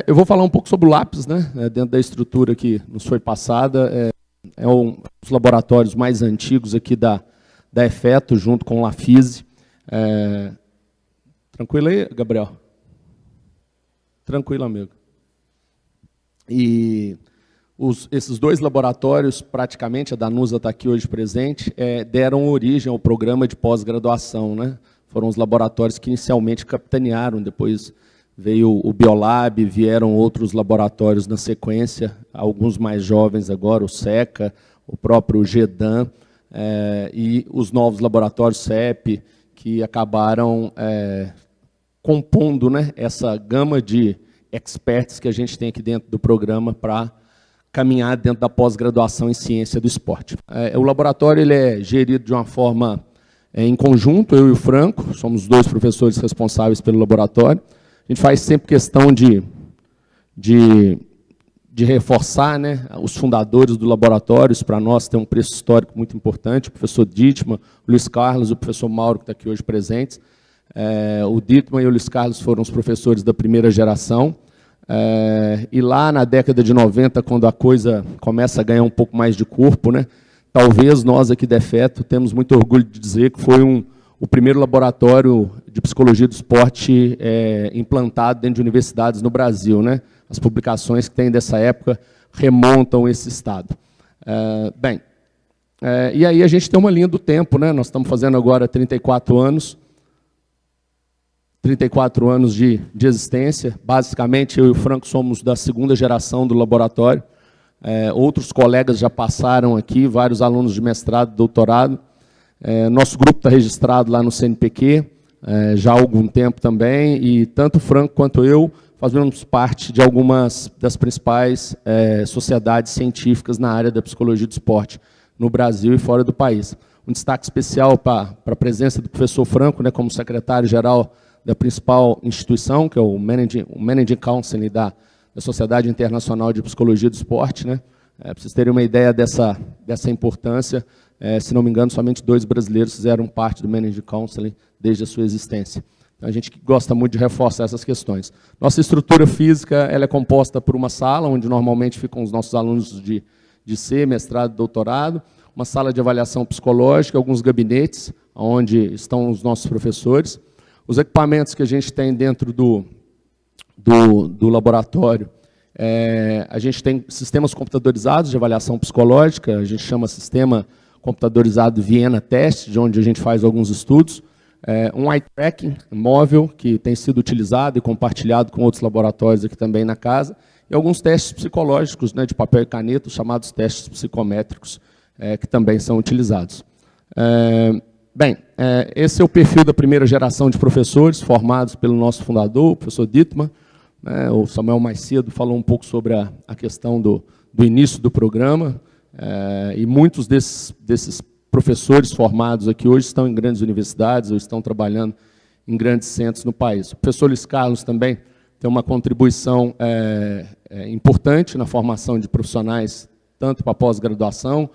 Eu vou falar um pouco sobre o lápis, né, dentro da estrutura que nos foi passada. Um dos laboratórios mais antigos aqui da EFETO, junto com o Lafise. Tranquilo aí, Gabriel? Tranquilo, amigo. E esses dois laboratórios, praticamente, a Danusa está aqui hoje presente, deram origem ao programa de pós-graduação, né? Foram os laboratórios que inicialmente capitanearam, depois veio o Biolab, vieram outros laboratórios na sequência, alguns mais jovens agora, o SECA, o próprio GEDAM, e os novos laboratórios CEP, que acabaram compondo, né, essa gama de experts que a gente tem aqui dentro do programa para caminhar dentro da pós-graduação em ciência do esporte. O laboratório ele é gerido de uma forma em conjunto, eu e o Franco, somos dois professores responsáveis pelo laboratório. A gente faz sempre questão de reforçar, né, os fundadores do laboratório. Isso para nós tem um preço histórico muito importante, o professor Dittmann, o Luiz Carlos, o professor Mauro, que está aqui hoje presentes. O Dittmann e o Luiz Carlos foram os professores da primeira geração. E lá na década de 90, quando a coisa começa a ganhar um pouco mais de corpo, né, talvez nós aqui da EFETO temos muito orgulho de dizer que foi o primeiro laboratório de psicologia do esporte implantado dentro de universidades no Brasil, né? As publicações que tem dessa época remontam esse estado. E aí a gente tem uma linha do tempo, né? Nós estamos fazendo agora 34 anos de existência. Basicamente, eu e o Franco somos da segunda geração do laboratório. Outros colegas já passaram aqui, vários alunos de mestrado, doutorado. Nosso grupo está registrado lá no CNPq, já há algum tempo também, e tanto o Franco quanto eu fazemos parte de algumas das principais sociedades científicas na área da psicologia do esporte, no Brasil e fora do país. Um destaque especial para a presença do professor Franco, né, como secretário-geral da principal instituição, que é o Managing Council da Sociedade Internacional de Psicologia do Esporte, né? Para vocês terem uma ideia dessa importância, se não me engano, somente 2 brasileiros fizeram parte do Managing Council desde a sua existência. Então, a gente gosta muito de reforçar essas questões. Nossa estrutura física ela é composta por uma sala, onde normalmente ficam os nossos alunos de C, mestrado, doutorado, uma sala de avaliação psicológica, alguns gabinetes, onde estão os nossos professores. Os equipamentos que a gente tem dentro do laboratório, a gente tem sistemas computadorizados de avaliação psicológica, a gente chama sistema computadorizado Viena Test, de onde a gente faz alguns estudos, um eye tracking móvel, que tem sido utilizado e compartilhado com outros laboratórios aqui também na casa, e alguns testes psicológicos, né, de papel e caneta, chamados testes psicométricos, que também são utilizados. Esse é o perfil da primeira geração de professores formados pelo nosso fundador, o professor Dittmann. O Samuel mais cedo falou um pouco sobre a questão do início do programa, e muitos desses professores formados aqui hoje estão em grandes universidades ou estão trabalhando em grandes centros no país. O professor Luiz Carlos também tem uma contribuição importante na formação de profissionais, tanto para pós-graduação,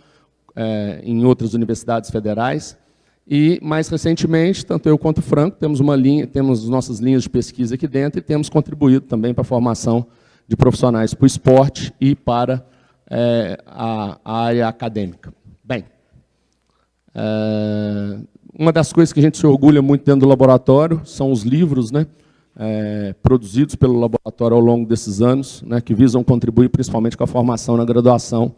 em outras universidades federais. E, mais recentemente, tanto eu quanto o Franco, temos nossas linhas de pesquisa aqui dentro e temos contribuído também para a formação de profissionais para o esporte e para a área acadêmica. Uma das coisas que a gente se orgulha muito dentro do laboratório são os livros, né, produzidos pelo laboratório ao longo desses anos, né, que visam contribuir principalmente com a formação na graduação.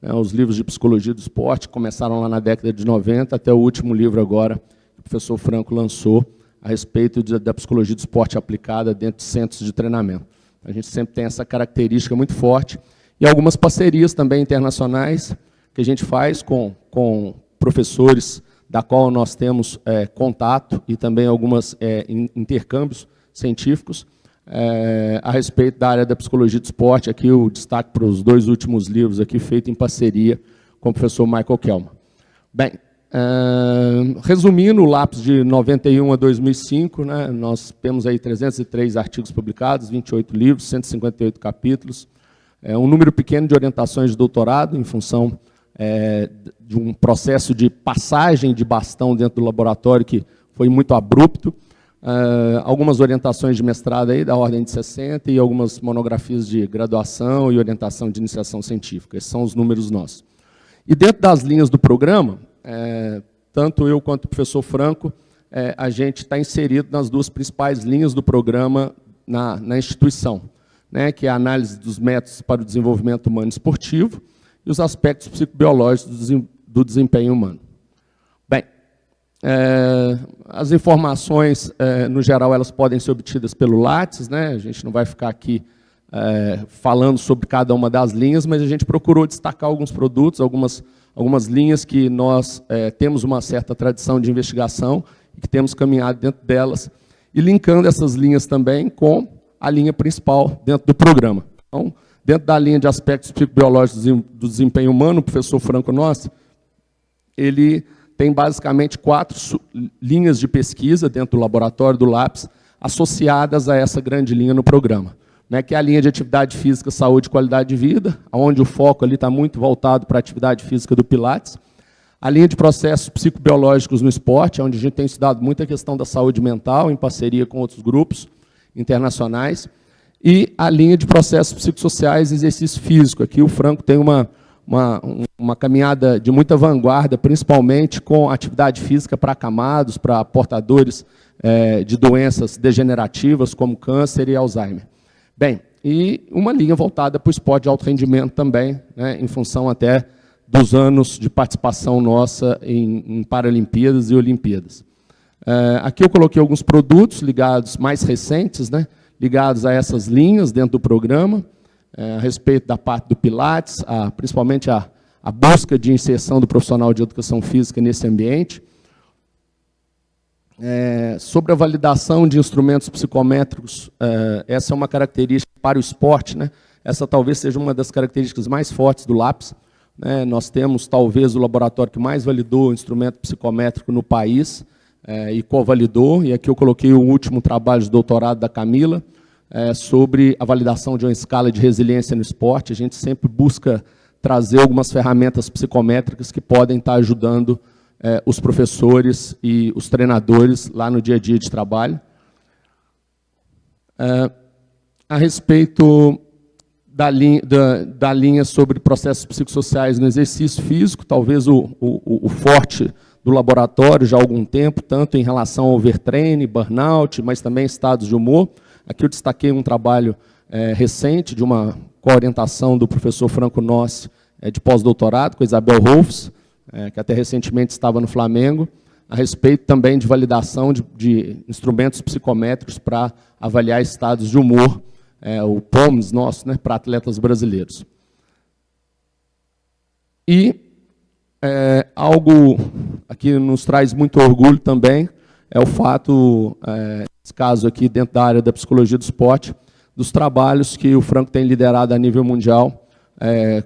Os livros de psicologia do esporte começaram lá na década de 90, até o último livro agora, que o professor Franco lançou, a respeito da psicologia do esporte aplicada dentro de centros de treinamento. A gente sempre tem essa característica muito forte, e algumas parcerias também internacionais, que a gente faz com professores, da qual nós temos contato, e também alguns intercâmbios científicos, a respeito da área da psicologia do esporte. Aqui o destaque para os 2 últimos livros, aqui, feito em parceria com o professor Michael Kelman. Resumindo, o lápis de 91 a 2005, né, nós temos aí 303 artigos publicados, 28 livros, 158 capítulos, um número pequeno de orientações de doutorado, em função de um processo de passagem de bastão dentro do laboratório que foi muito abrupto, algumas orientações de mestrado aí da ordem de 60 e algumas monografias de graduação e orientação de iniciação científica. Esses são os números nossos. E dentro das linhas do programa, tanto eu quanto o professor Franco, a gente está inserido nas duas principais linhas do programa na instituição, né, que é a análise dos métodos para o desenvolvimento humano e esportivo e os aspectos psicobiológicos do desempenho humano. Bem, as informações, no geral, elas podem ser obtidas pelo Lattes, né? A gente não vai ficar aqui falando sobre cada uma das linhas, mas a gente procurou destacar alguns produtos, algumas linhas que nós temos uma certa tradição de investigação e que temos caminhado dentro delas, e linkando essas linhas também com a linha principal dentro do programa. Então, dentro da linha de aspectos psicobiológicos do desempenho humano, o professor Franco Nossi, ele tem basicamente 4 linhas de pesquisa dentro do laboratório do LAPS, associadas a essa grande linha no programa, né, que é a linha de atividade física, saúde e qualidade de vida, onde o foco ali está muito voltado para a atividade física do Pilates, a linha de processos psicobiológicos no esporte, onde a gente tem estudado muito a questão da saúde mental, em parceria com outros grupos internacionais, e a linha de processos psicossociais e exercício físico. Aqui o Franco tem uma caminhada de muita vanguarda, principalmente com atividade física para acamados, para portadores de doenças degenerativas, como câncer e Alzheimer. Bem, e uma linha voltada para o esporte de alto rendimento também, né, em função até dos anos de participação nossa em Paralimpíadas e Olimpíadas. Aqui eu coloquei alguns produtos ligados, mais recentes, né, ligados a essas linhas dentro do programa, a respeito da parte do Pilates, principalmente a busca de inserção do profissional de educação física nesse ambiente, sobre a validação de instrumentos psicométricos, essa é uma característica para o esporte, né? Essa talvez seja uma das características mais fortes do LAPS. Nós temos, talvez, o laboratório que mais validou o instrumento psicométrico no país, e covalidou, e aqui eu coloquei o último trabalho de doutorado da Camila, sobre a validação de uma escala de resiliência no esporte. A gente sempre busca trazer algumas ferramentas psicométricas que podem estar ajudando os professores e os treinadores lá no dia a dia de trabalho. A respeito da linha sobre processos psicossociais no exercício físico, talvez o forte do laboratório já há algum tempo, tanto em relação ao overtraining, burnout, mas também estados de humor. Aqui eu destaquei um trabalho recente de uma coorientação do professor Franco Nossi, de pós-doutorado, com a Isabel Rolfs, que até recentemente estava no Flamengo, a respeito também de validação de instrumentos psicométricos para avaliar estados de humor, o POMS nosso, né, para atletas brasileiros. E algo aqui nos traz muito orgulho também, é o fato, nesse caso aqui, dentro da área da psicologia do esporte, dos trabalhos que o Franco tem liderado a nível mundial,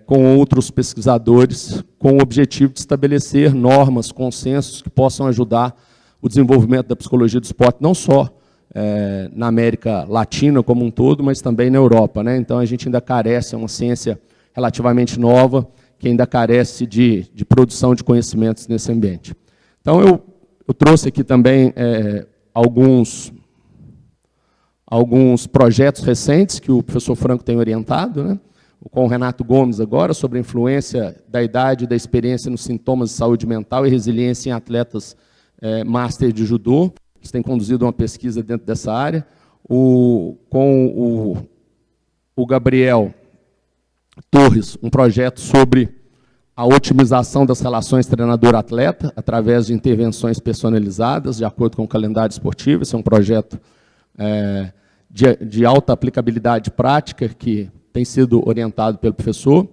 com outros pesquisadores, com o objetivo de estabelecer normas, consensos que possam ajudar o desenvolvimento da psicologia do esporte, não só na América Latina como um todo, mas também na Europa, né? Então, a gente ainda carece, é uma ciência relativamente nova, que ainda carece de produção de conhecimentos nesse ambiente. Então, eu trouxe aqui também alguns projetos recentes que o professor Franco tem orientado, né? Com o Renato Gomes agora, sobre a influência da idade e da experiência nos sintomas de saúde mental e resiliência em atletas master de judô. Eles têm conduzido uma pesquisa dentro dessa área. Com o Gabriel Torres, um projeto sobre a otimização das relações treinador-atleta através de intervenções personalizadas, de acordo com o calendário esportivo. Esse é um projeto de alta aplicabilidade prática, que tem sido orientado pelo professor.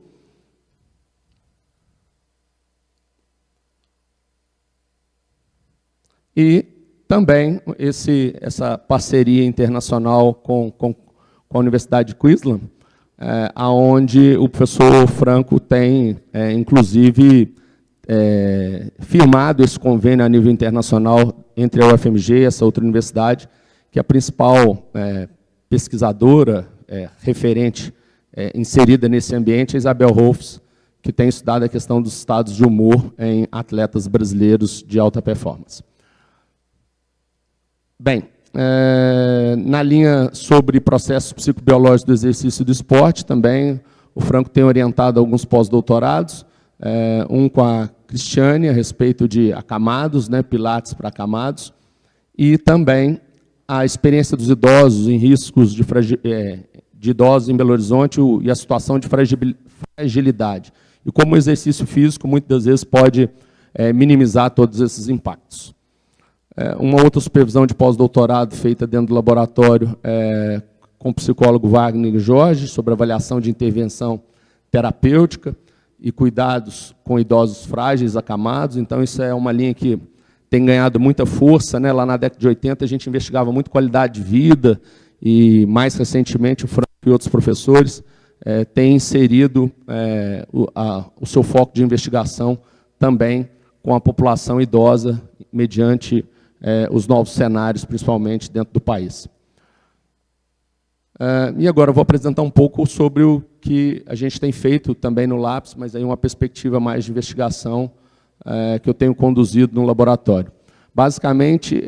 E também essa parceria internacional com a Universidade de Queensland, onde o professor Franco tem, inclusive, firmado esse convênio a nível internacional entre a UFMG e essa outra universidade, que é a principal pesquisadora referente inserida nesse ambiente, a Isabel Rolfs, que tem estudado a questão dos estados de humor em atletas brasileiros de alta performance. Bem, na linha sobre processos psicobiológicos do exercício e do esporte, também o Franco tem orientado alguns pós-doutorados, um com a Cristiane, a respeito de acamados, né, pilates para acamados, e também a experiência dos idosos em riscos de idosos em Belo Horizonte e a situação de fragilidade. E como o exercício físico, muitas das vezes, pode minimizar todos esses impactos. Uma outra supervisão de pós-doutorado feita dentro do laboratório com o psicólogo Wagner Jorge, sobre avaliação de intervenção terapêutica e cuidados com idosos frágeis, acamados. Então, isso é uma linha que tem ganhado muita força, né? Lá na década de 80, a gente investigava muito qualidade de vida e, mais recentemente, o Franco e outros professores têm inserido o seu foco de investigação também com a população idosa, mediante os novos cenários, principalmente dentro do país. E agora eu vou apresentar um pouco sobre o que a gente tem feito também no LAPS, mas aí uma perspectiva mais de investigação que eu tenho conduzido no laboratório. Basicamente,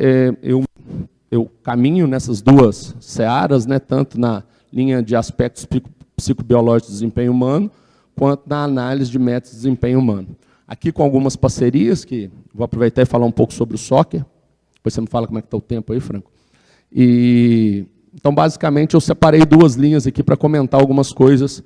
eu caminho nessas duas searas, né, tanto na linha de aspectos psicobiológicos do desempenho humano, quanto na análise de métodos de desempenho humano. Aqui com algumas parcerias, que vou aproveitar e falar um pouco sobre o soccer, depois você me fala como é que está o tempo aí, Franco. Então, basicamente, eu separei duas linhas aqui para comentar algumas coisas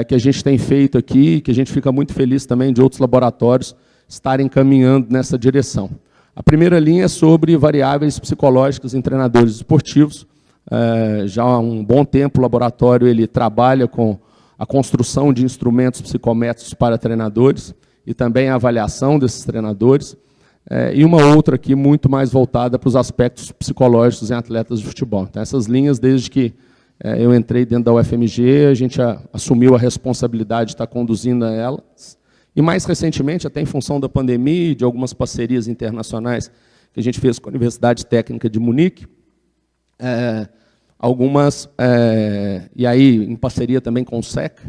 que a gente tem feito aqui, que a gente fica muito feliz também de outros laboratórios estarem caminhando nessa direção. A primeira linha é sobre variáveis psicológicas em treinadores esportivos. Já há um bom tempo o laboratório ele trabalha com a construção de instrumentos psicométricos para treinadores e também a avaliação desses treinadores. E uma outra aqui muito mais voltada para os aspectos psicológicos em atletas de futebol. Então, essas linhas, desde que eu entrei dentro da UFMG, a gente assumiu a responsabilidade de estar conduzindo elas. E, mais recentemente, até em função da pandemia e de algumas parcerias internacionais que a gente fez com a Universidade Técnica de Munique, e aí em parceria também com o SEC,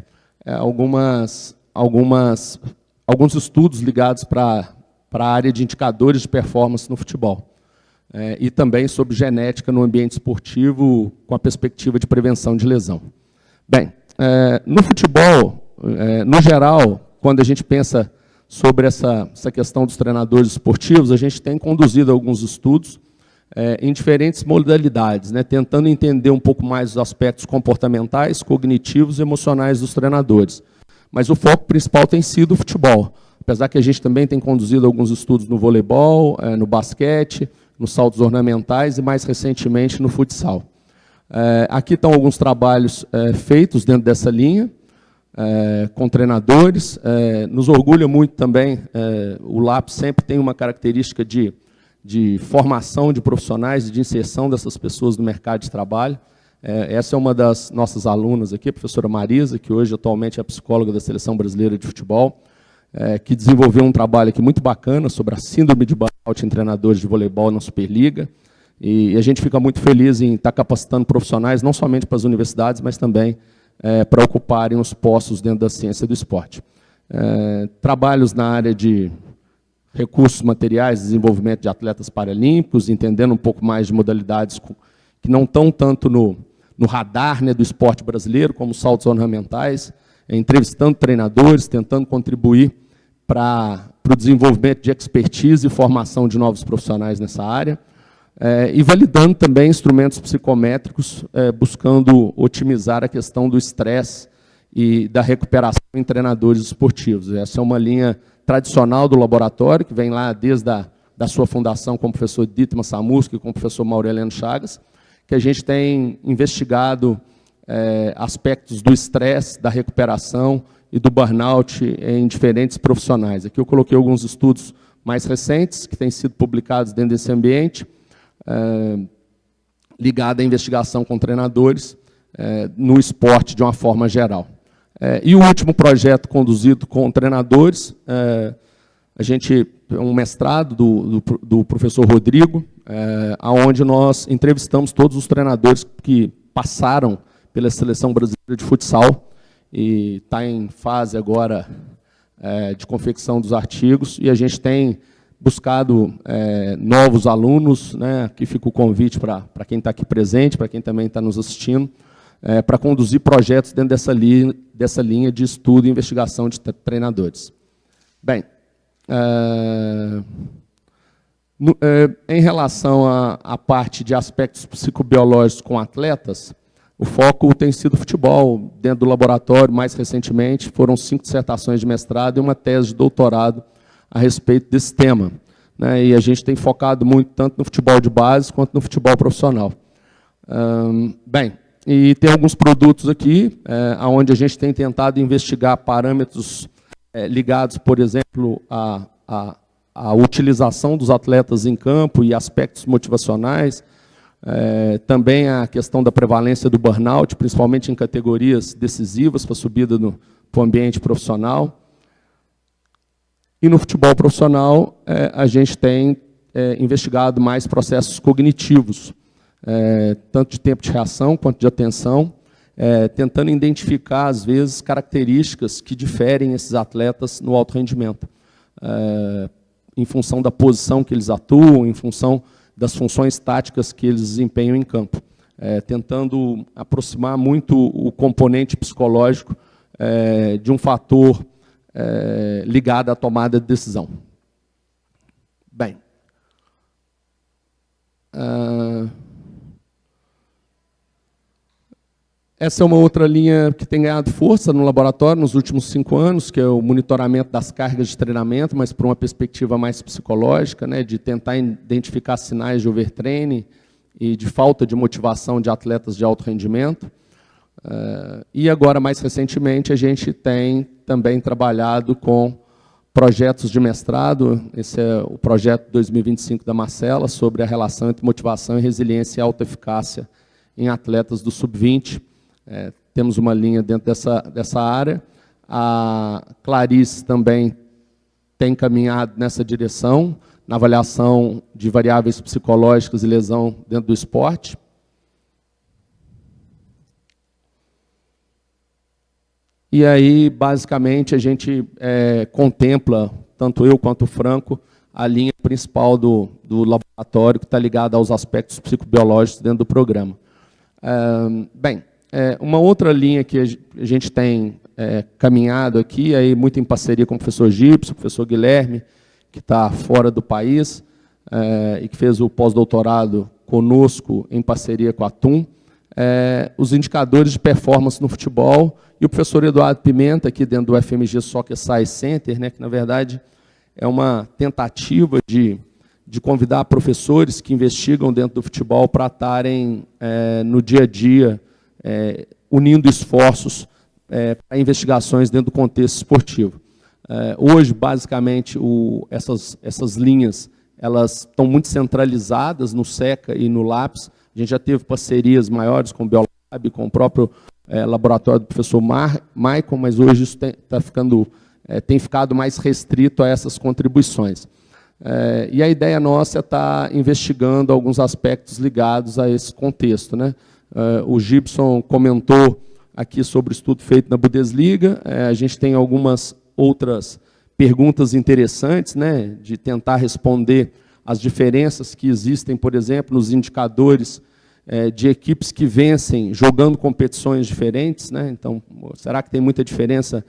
alguns estudos ligados para a área de indicadores de performance no futebol. E também sobre genética no ambiente esportivo, com a perspectiva de prevenção de lesão. Bem, no futebol, no geral, quando a gente pensa sobre essa questão dos treinadores esportivos, a gente tem conduzido alguns estudos em diferentes modalidades, né, tentando entender um pouco mais os aspectos comportamentais, cognitivos e emocionais dos treinadores. Mas o foco principal tem sido o futebol, apesar que a gente também tem conduzido alguns estudos no voleibol, no basquete, nos saltos ornamentais e, mais recentemente, no futsal. Aqui estão alguns trabalhos feitos dentro dessa linha, com treinadores. Nos orgulha muito também, o LAPS sempre tem uma característica de formação de profissionais e de inserção dessas pessoas no mercado de trabalho. Essa é uma das nossas alunas aqui, a professora Marisa, que hoje atualmente é psicóloga da Seleção Brasileira de Futebol, que desenvolveu um trabalho aqui muito bacana sobre a síndrome de burnout em treinadores de voleibol na Superliga. E a gente fica muito feliz em estar capacitando profissionais, não somente para as universidades, mas também para ocuparem os postos dentro da ciência do esporte. Trabalhos na área de recursos materiais, desenvolvimento de atletas paralímpicos, entendendo um pouco mais de modalidades que não estão tanto no radar, né, do esporte brasileiro, como saltos ornamentais, entrevistando treinadores, tentando contribuir para o desenvolvimento de expertise e formação de novos profissionais nessa área, e validando também instrumentos psicométricos, buscando otimizar a questão do estresse e da recuperação em treinadores esportivos. Essa é uma linha tradicional do laboratório, que vem lá desde da sua fundação com o professor Dietmar Samuski e com o professor Maureliano Chagas, que a gente tem investigado aspectos do estresse, da recuperação e do burnout em diferentes profissionais. Aqui eu coloquei alguns estudos mais recentes, que têm sido publicados dentro desse ambiente, ligado à investigação com treinadores no esporte de uma forma geral. E o último projeto conduzido com treinadores, um mestrado do professor Rodrigo, onde nós entrevistamos todos os treinadores que passaram pela Seleção Brasileira de Futsal, e está em fase agora de confecção dos artigos, e a gente tem buscado novos alunos, né? Aqui fica o convite para quem está aqui presente, para quem também está nos assistindo, para conduzir projetos dentro dessa linha de estudo e investigação de treinadores. Bem, em relação à parte de aspectos psicobiológicos com atletas, o foco tem sido futebol. Dentro do laboratório, mais recentemente, foram 5 dissertações de mestrado e uma tese de doutorado a respeito desse tema, né? E a gente tem focado muito tanto no futebol de base quanto no futebol profissional. Bem, e tem alguns produtos aqui, onde a gente tem tentado investigar parâmetros ligados, por exemplo, à utilização dos atletas em campo e aspectos motivacionais, também a questão da prevalência do burnout, principalmente em categorias decisivas para a subida para o ambiente profissional. E no futebol profissional, a gente tem investigado mais processos cognitivos, tanto de tempo de reação quanto de atenção, tentando identificar, às vezes, características que diferem esses atletas no alto rendimento, em função da posição que eles atuam, em função das funções táticas que eles desempenham em campo, tentando aproximar muito o componente psicológico de um fator ligado à tomada de decisão. Bem, essa é uma outra linha que tem ganhado força no laboratório nos últimos 5 anos, que é o monitoramento das cargas de treinamento, mas por uma perspectiva mais psicológica, né, de tentar identificar sinais de overtraining e de falta de motivação de atletas de alto rendimento. E agora, mais recentemente, a gente tem também trabalhado com projetos de mestrado. Esse é o projeto 2025 da Marcela, sobre a relação entre motivação e resiliência e alta eficácia em atletas do sub-20. Temos uma linha dentro dessa área. A Clarice também tem caminhado nessa direção, na avaliação de variáveis psicológicas e lesão dentro do esporte. E aí, basicamente, a gente contempla, tanto eu quanto o Franco, a linha principal do laboratório, que está ligada aos aspectos psicobiológicos dentro do programa. Bem, uma outra linha que a gente tem caminhado aqui, aí muito em parceria com o professor Gibson, o professor Guilherme, que está fora do país, e que fez o pós-doutorado conosco em parceria com a TUM, os indicadores de performance no futebol, e o professor Eduardo Pimenta, aqui dentro do FMG Soccer Science Center, né, que, na verdade, é uma tentativa de convidar professores que investigam dentro do futebol para estarem no dia a dia unindo esforços para investigações dentro do contexto esportivo. Hoje, basicamente, essas linhas elas estão muito centralizadas no SECA e no LAPS. A gente já teve parcerias maiores com o Biolab, com o próprio laboratório do professor Maicon, mas hoje isso tem ficado mais restrito a essas contribuições. E a ideia nossa é estar investigando alguns aspectos ligados a esse contexto, né? O Gibson comentou aqui sobre o estudo feito na Bundesliga. A gente tem algumas outras perguntas interessantes, né, de tentar responder as diferenças que existem, por exemplo, nos indicadores de equipes que vencem jogando competições diferentes, né? Então, será que tem muita diferença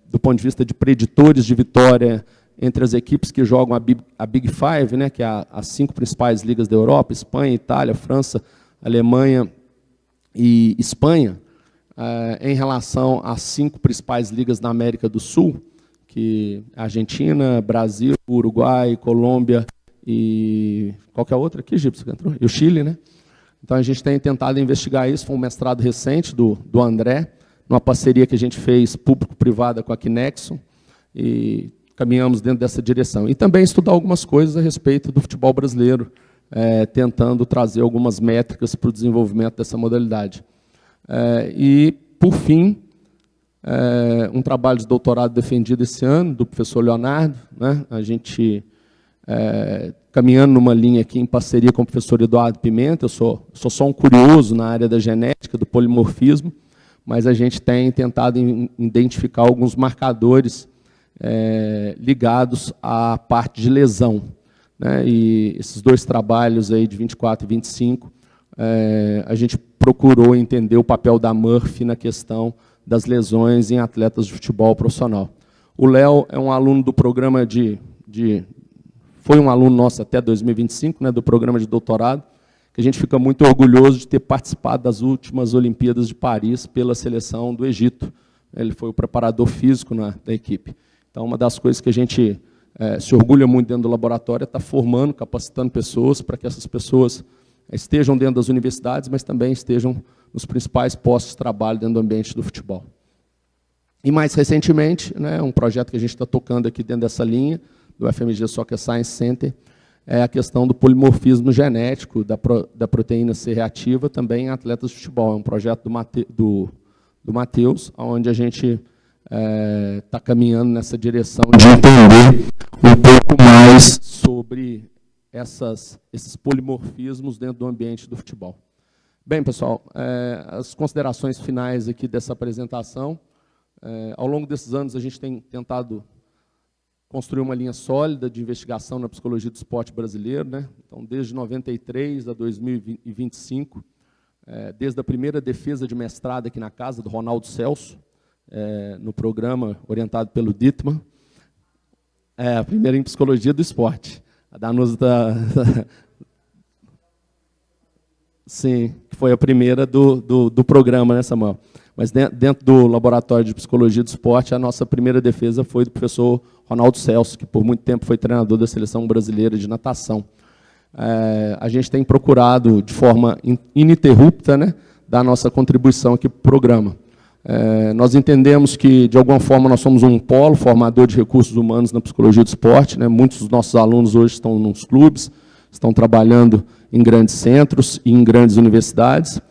do ponto de vista de preditores de vitória entre as equipes que jogam a Big Five, né, que é as 5 principais ligas da Europa, Espanha, Itália, França, Alemanha e Espanha, em relação às 5 principais ligas da América do Sul, que é Argentina, Brasil, Uruguai, Colômbia e qualquer outra aqui, Gibson, que entrou? E o Chile, né? Então a gente tem tentado investigar isso. Foi um mestrado recente do André, numa parceria que a gente fez público-privada com a Kinexon, e caminhamos dentro dessa direção. E também estudar algumas coisas a respeito do futebol brasileiro, tentando trazer algumas métricas para o desenvolvimento dessa modalidade. E, por fim, um trabalho de doutorado defendido esse ano, do professor Leonardo, né? A gente caminhando numa linha aqui em parceria com o professor Eduardo Pimenta. Eu sou só um curioso na área da genética, do polimorfismo, mas a gente tem tentado identificar alguns marcadores ligados à parte de lesão, né? E esses dois trabalhos aí de 24 e 25, a gente procurou entender o papel da Murphy na questão das lesões em atletas de futebol profissional. O Léo é um aluno do programa foi um aluno nosso até 2025, né, do programa de doutorado, que a gente fica muito orgulhoso de ter participado das últimas Olimpíadas de Paris pela seleção do Egito. Ele foi o preparador físico da equipe. Então, uma das coisas que a gente se orgulha muito dentro do laboratório é estar formando, capacitando pessoas para que essas pessoas estejam dentro das universidades, mas também estejam nos principais postos de trabalho dentro do ambiente do futebol. E, mais recentemente, né, um projeto que a gente está tocando aqui dentro dessa linha, do FMG Soccer Science Center, é a questão do polimorfismo genético da proteína C reativa também em atletas de futebol. É um projeto do Matheus, onde a gente está caminhando nessa direção de entender um pouco mais sobre esses polimorfismos dentro do ambiente do futebol. Bem, pessoal, as considerações finais aqui dessa apresentação. Ao longo desses anos, a gente tem tentado construir uma linha sólida de investigação na psicologia do esporte brasileiro, né? Então, desde 93 a 2025, desde a primeira defesa de mestrado aqui na casa do Ronaldo Celso, no programa orientado pelo Dittmann, a primeira em psicologia do esporte. A Danusa sim, que foi a primeira do programa, né, Samuel? Mas dentro do laboratório de psicologia do esporte, a nossa primeira defesa foi do professor Ronaldo Celso, que por muito tempo foi treinador da seleção brasileira de natação. A gente tem procurado, de forma ininterrupta, né, dar a nossa contribuição aqui para o programa. Nós entendemos que, de alguma forma, nós somos um polo formador de recursos humanos na psicologia do esporte, né? Muitos dos nossos alunos hoje estão nos clubes, estão trabalhando em grandes centros e em grandes universidades.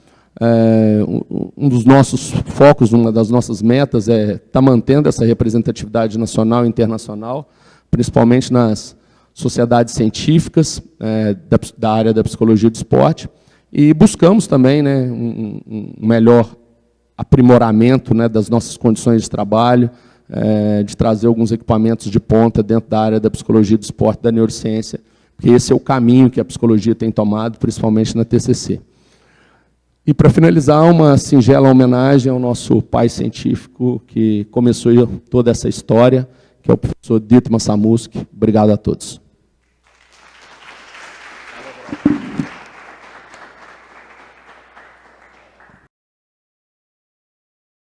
Um dos nossos focos, uma das nossas metas é estar mantendo essa representatividade nacional e internacional, principalmente nas sociedades científicas da área da psicologia do esporte, e buscamos também, né, um melhor aprimoramento, né, das nossas condições de trabalho, de trazer alguns equipamentos de ponta dentro da área da psicologia do esporte, da neurociência, porque esse é o caminho que a psicologia tem tomado, principalmente na TCC. E, para finalizar, uma singela homenagem ao nosso pai científico que começou toda essa história, que é o professor Dittmann Samouski. Obrigado a todos.